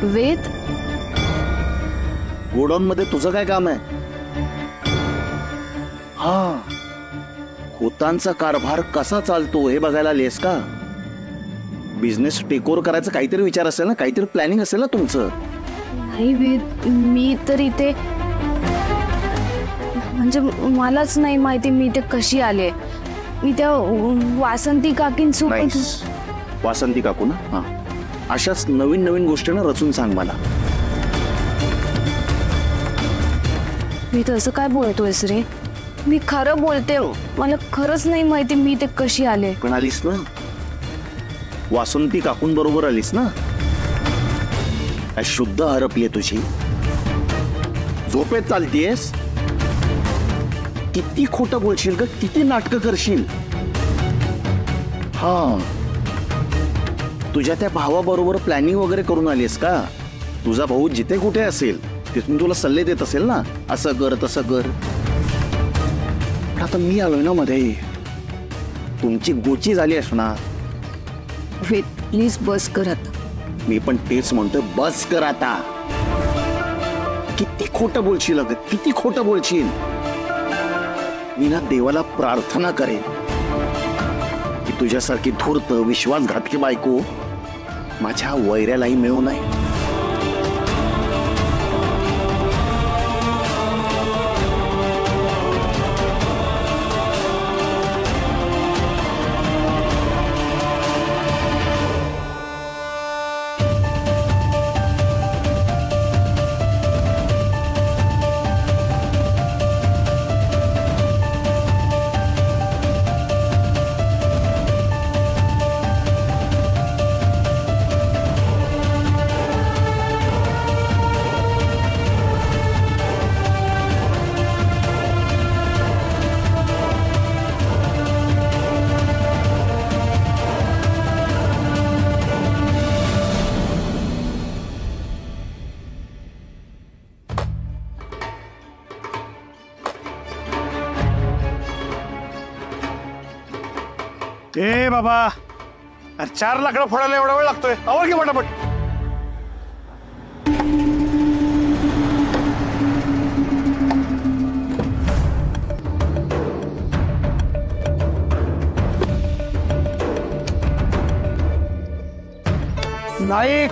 वेद, godown मध्ये तुझं काय काम आहे? हा, खोतांचा कारभार कसा चालतो हे बघायला आलीस का? बिझनेस टेक ओव्हर करायचा काहीतरी विचार असेल ना, काहीतरी प्लॅनिंग असेल ना तुमचं. नाही वेद, मी तर इथे म्हणजे मलाच नाही माहिती मी इथे कशी आले. मी त्या वासंती काकींसोबत. वासंती काकू ना? हा, अशाच नवीन नवीन गोष्टींना रचून सांग मला. मी तर असं काय बोलतोयस रे? मी खरं बोलते, मला खरंच नाही माहिती मी इथे कशी आले. पण आलीस ना, वासंती काकूंबरोबर आलीस ना. शुद्ध हरपलीये तुझी, झोपेत चालतीयस. किती खोटं बोलशील ग, किती नाटकं करशील. हा, तुझ्या त्या भावाबरोबर प्लॅनिंग वगैरे करून आलीस का? तुझा भाऊ जिथे कुठे असेल तिथून तुला सल्ले देत असेल ना, असं कर तसं कर. पण आता मी आलोय ना मध्ये, तुमची गोची झाली असणार. वेद प्लीज बस कर आता. मी पण तेच म्हणतोय, बस कर आता. किती खोटं बोलशील अगं, किती खोटं बोलशील. मी ना देवाला प्रार्थना करेन की तुझ्यासारखी धूर्त विश्वासघातकी बायको माझ्या वैऱ्यालाही मिळू नये. ए बाबा, 4 लाकडं फोडायला एवढा वेळ लागतोय? आवर घे पटापट. नाईक,